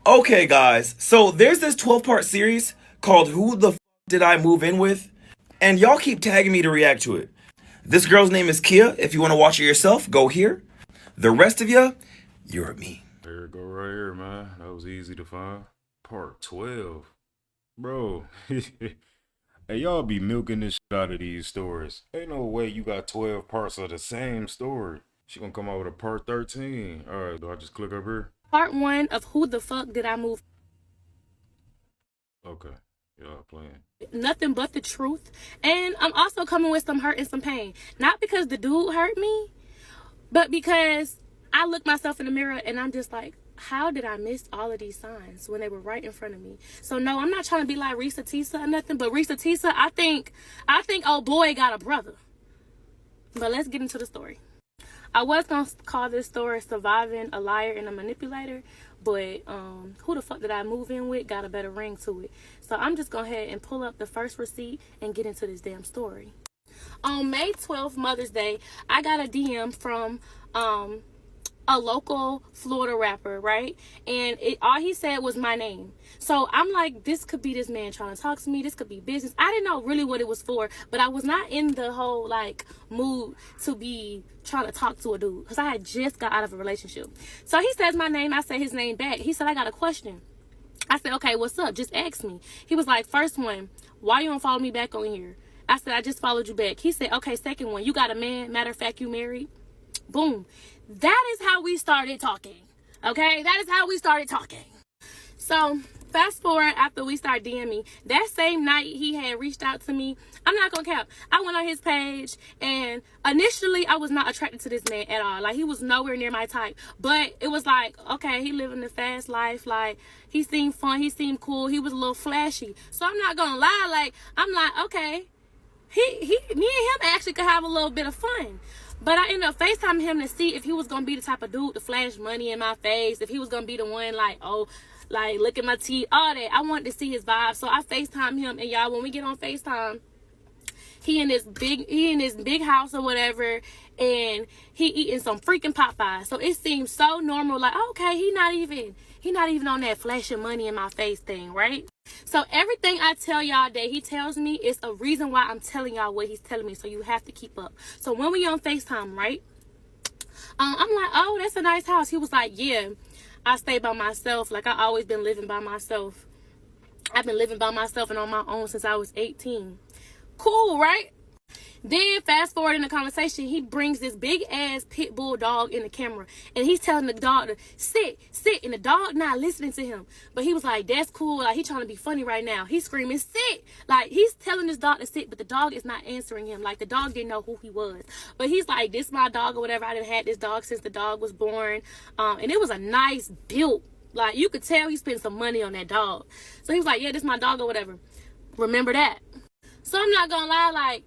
Okay, guys, so there's this 12-part series called Who the Did I Move In With? And y'all keep tagging me to react to it. This girl's name is Kia. If you want to watch it yourself, go here. The rest of you, you're me. There it go right here, man. That was easy to find. Part 12. Bro. Hey, y'all be milking this shit out of these stories. Ain't no way you got 12 parts of the same story. She gonna come out with a part 13. Alright, do I just click up here? Part one of Who the Fuck Did I Move? Okay. Y'all playing. Nothing but the truth. And I'm also coming with some hurt and some pain. Not because the dude hurt me, but because I look myself in the mirror and I'm just like, how did I miss all of these signs when they were right in front of me? So no, I'm not trying to be like Risa Tisa or nothing, but Risa Tisa, I think old boy got a brother. But let's get into the story. I was gonna call this story Surviving a Liar and a Manipulator, but Who the Fuck Did I Move In With got a better ring to it. So I'm just going to go ahead and pull up the first receipt and get into this damn story. On May 12th, Mother's Day, I got a DM from a local Florida rapper, right? And all he said was my name. So I'm like, this could be this man trying to talk to me. This could be business. I didn't know really what it was for, but I was not in the whole like mood to be trying to talk to a dude because I had just got out of a relationship. So he says my name. I say his name back. He said, I got a question. I said, okay, what's up? Just ask me. He was like, first one, why you don't follow me back on here? I said, I just followed you back. He said, okay, second one, you got a man? Matter of fact, you married? Boom. That is how we started talking. Okay? That is how we started talking. So, fast forward after we started DMing, that same night he had reached out to me. I'm not gonna cap. I went on his page and initially I was not attracted to this man at all. Like, he was nowhere near my type. But it was like, okay, he living the fast life. Like, he seemed fun. He seemed cool. He was a little flashy. So I'm not gonna lie. Like, I'm like, okay, me and him actually could have a little bit of fun. But I ended up FaceTiming him to see if he was going to be the type of dude to flash money in my face. If he was going to be the one like, oh, like, look at my teeth, all that. I wanted to see his vibe. So I FaceTime him. And y'all, when we get on FaceTime, he in this big house or whatever. And he eating some freaking Popeyes. So it seems so normal. Like, okay, he not even on that flashing money in my face thing, right? So everything I tell y'all that he tells me is a reason why I'm telling y'all what he's telling me. So you have to keep up. So when we on FaceTime, right? I'm like, oh, that's a nice house. He was like, yeah, I stay by myself. Like, I always been living by myself. I've been living by myself and on my own since I was 18. Cool, right? Then fast forward in the conversation, he brings this big ass pit bull dog in the camera and he's telling the dog to sit, and the dog not listening to him. But he was like, that's cool. Like, he trying to be funny right now. He's screaming, sit. Like, he's telling this dog to sit, but the dog is not answering him. Like, the dog didn't know who he was. But he's like, this my dog or whatever. I done had this dog since the dog was born. And it was a nice build. Like, you could tell he spent some money on that dog. So he was like, yeah, this my dog or whatever. Remember that. So I'm not gonna lie, like,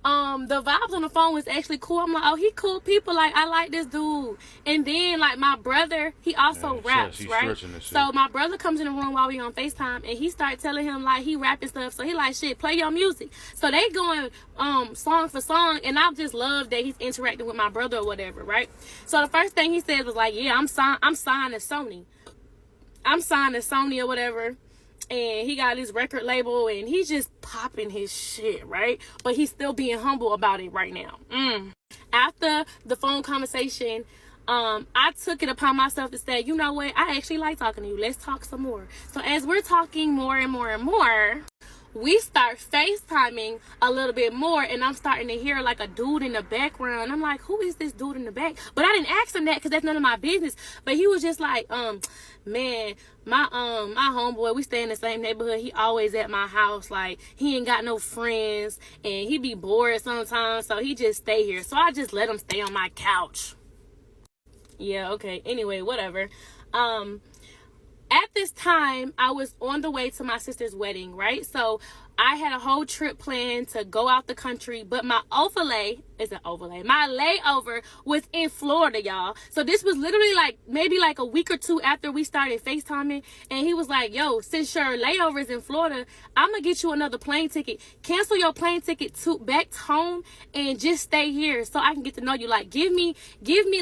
the vibes on the phone was actually cool. I'm like, oh, he cool people. Like, I like this dude. And then, like, my brother, he also raps, right? So my brother comes in the room while we on FaceTime, and he started telling him, like, he rapping stuff. So he like, shit, play your music. So they going song for song, and I just love that he's interacting with my brother or whatever, right? So the first thing he said was like, yeah, I'm signed to Sony. I'm signed to Sony or whatever. And he got his record label and he's just popping his shit, right? But he's still being humble about it right now. After the phone conversation, I took it upon myself to say, you know what? I actually like talking to you. Let's talk some more. So as we're talking more and more and more, we start FaceTiming a little bit more, and I'm starting to hear like a dude in the background. I'm like, who is this dude in the back? But I didn't ask him that because that's none of my business. But he was just like, man, my homeboy, we stay in the same neighborhood. He always at my house. Like, he ain't got no friends, and he be bored sometimes, so he just stay here. So I just let him stay on my couch. Yeah, okay. Anyway, whatever. At this time, I was on the way to my sister's wedding, right? So I had a whole trip planned to go out the country, but my my layover was in Florida, y'all. So this was literally like maybe like a week or two after we started FaceTiming, and he was like, yo, since your layover is in Florida, I'm gonna get you another plane ticket. Cancel your plane ticket back home and just stay here so I can get to know you. Like, give me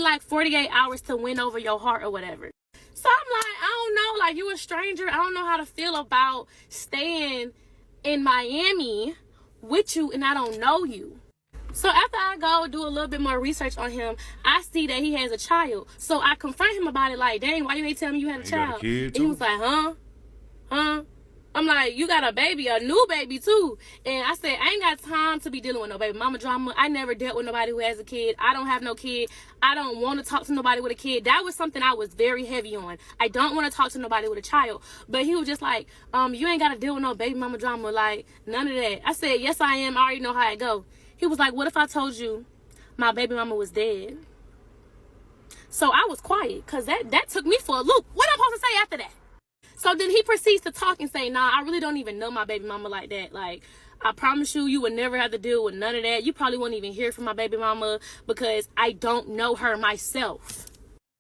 like 48 hours to win over your heart or whatever. So I'm like, I don't know, like, you a stranger. I don't know how to feel about staying in Miami with you and I don't know you. So after I go do a little bit more research on him, I see that he has a child. So I confront him about it, like, dang, why you ain't tell me you had a child? Got a kid and too? he was like, huh? I'm like, you got a baby, a new baby too. And I said, I ain't got time to be dealing with no baby mama drama. I never dealt with nobody who has a kid. I don't have no kid. I don't want to talk to nobody with a kid. That was something I was very heavy on. I don't want to talk to nobody with a child. But he was just like, you ain't got to deal with no baby mama drama. Like, none of that. I said, yes, I am. I already know how it go. He was like, what if I told you my baby mama was dead? So I was quiet because that took me for a loop. What am I supposed to say after that? So then he proceeds to talk and say, nah, I really don't even know my baby mama like that. Like, I promise you would never have to deal with none of that. You probably won't even hear from my baby mama because I don't know her myself.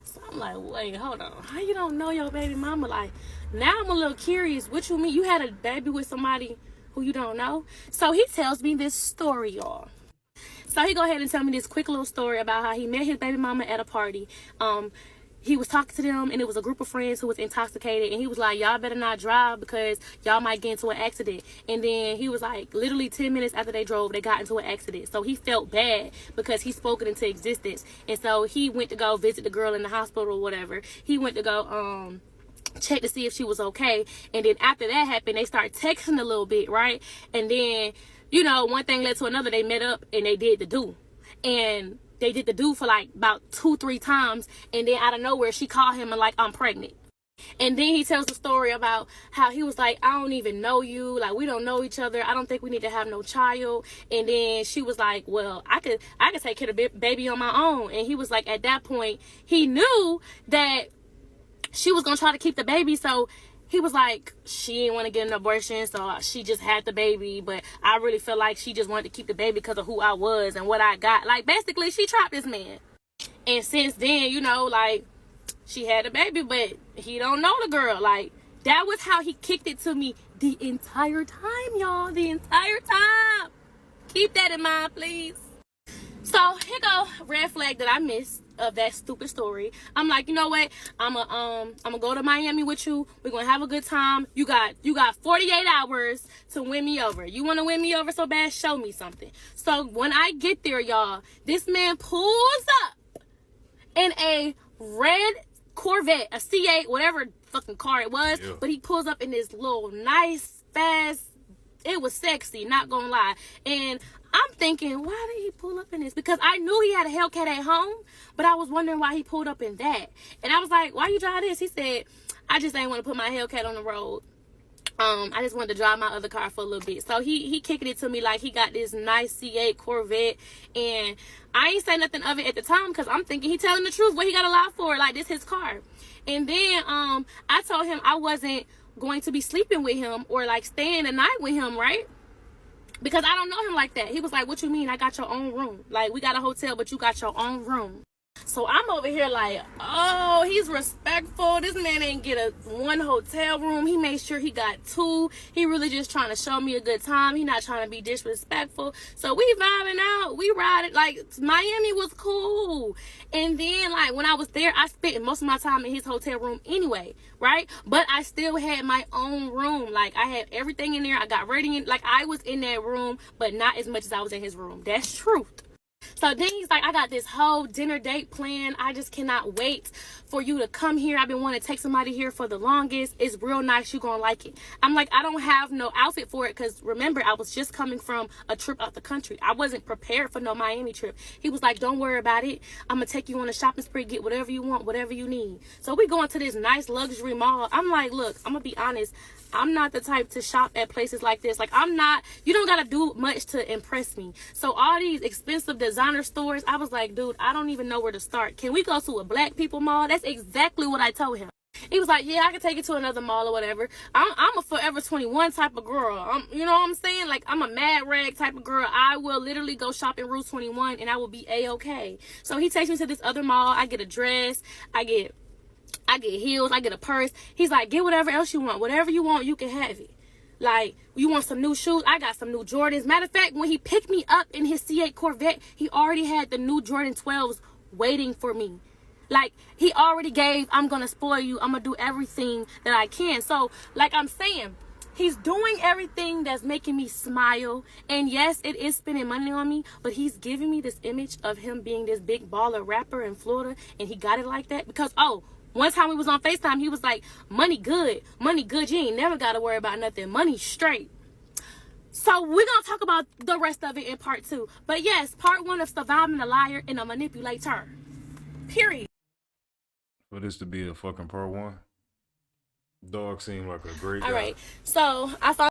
So I'm like, wait, hold on. How you don't know your baby mama? Like, now I'm a little curious. What you mean? You had a baby with somebody who you don't know? So he tells me this story, y'all. So he go ahead and tell me this quick little story about how he met his baby mama at a party. He was talking to them, and it was a group of friends who was intoxicated, and he was like, y'all better not drive because y'all might get into an accident. And then he was like, literally 10 minutes after they drove, they got into an accident. So he felt bad because he spoke it into existence. And so he went to go visit the girl in the hospital or whatever. He went to go check to see if she was okay. And then after that happened, they started texting a little bit, right? And then, you know, one thing led to another. They met up and they did the do. And they did the do for like about 2-3 times, and then out of nowhere she called him and like, I'm pregnant. And then he tells the story about how he was like, I don't even know you, like we don't know each other, I don't think we need to have no child. And then she was like, well, I could take care of the baby on my own. And he was like, at that point he knew that she was gonna try to keep the baby, so he was like, she didn't want to get an abortion, so she just had the baby. But I really feel like she just wanted to keep the baby because of who I was and what I got. Like, basically, she trapped this man. And since then, you know, like, she had a baby, but he don't know the girl. Like, that was how he kicked it to me the entire time, y'all. The entire time. Keep that in mind, please. So, here go red flag that I missed of that stupid story. I'm like, you know what? I'm gonna go to Miami with you. We're gonna have a good time. You got 48 hours to win me over. You want to win me over so bad? Show me something. So when I get there, y'all, this man pulls up in a red Corvette, a C8, whatever fucking car it was. Yeah. But he pulls up in this little nice, fast. It was sexy, not gonna lie. And I'm thinking, why did he pull up in this? Because I knew he had a Hellcat at home, but I was wondering why he pulled up in that. And I was like, why you drive this? He said, I just ain't want to put my Hellcat on the road. I just wanted to drive my other car for a little bit. So he kicked it to me like he got this nice C8 Corvette. And I ain't say nothing of it at the time because I'm thinking he telling the truth. What he got a lot for? Like, this his car. And then I told him I wasn't going to be sleeping with him or like staying the night with him, right? Because I don't know him like that. He was like, what you mean? I got your own room. Like, we got a hotel, but you got your own room. So I'm over here like, oh, he's respectful. This man ain't get one hotel room. He made sure he got 2. He really just trying to show me a good time. He not trying to be disrespectful. So we vibing out. We riding. Like, Miami was cool. And then, like, when I was there, I spent most of my time in his hotel room anyway, right? But I still had my own room. Like, I had everything in there. I got ready. Like, I was in that room, but not as much as I was in his room. That's truth. So then he's like, I got this whole dinner date planned. I just cannot wait for you to come here. I've been wanting to take somebody here for the longest. It's real nice. You're going to like it. I'm like, I don't have no outfit for it because remember, I was just coming from a trip out the country. I wasn't prepared for no Miami trip. He was like, don't worry about it. I'm going to take you on a shopping spree, get whatever you want, whatever you need. So we going to this nice luxury mall. I'm like, look, I'm going to be honest. I'm not the type to shop at places like this. Like, you don't got to do much to impress me. So all these expensive designer stores, I was like, dude, I don't even know where to start. Can we go to a black people mall? That's exactly what I told him. He was like, yeah, I can take you to another mall or whatever. I'm a Forever 21 type of girl. You know what I'm saying? Like, I'm a mad rag type of girl. I will literally go shop in Route 21 and I will be A-okay. So he takes me to this other mall. I get a dress. I get heels, I get a purse. He's like, get whatever else you want. Whatever you want, you can have it. Like, you want some new shoes? I got some new Jordans. Matter of fact, when he picked me up in his C8 Corvette, he already had the new Jordan 12s waiting for me. Like, he already gave, I'm gonna spoil you, I'm gonna do everything that I can. So, like I'm saying, he's doing everything that's making me smile. And yes, it is spending money on me, but he's giving me this image of him being this big baller rapper in Florida, and he got it like that because, oh, one time we was on FaceTime, he was like, money good, you ain't never gotta worry about nothing, money straight. So we're gonna talk about the rest of it in part 2. But yes, part 1 of surviving a liar and a manipulator. Period. For this to be a fucking part 1, dog seemed like a great guy. All right, so I found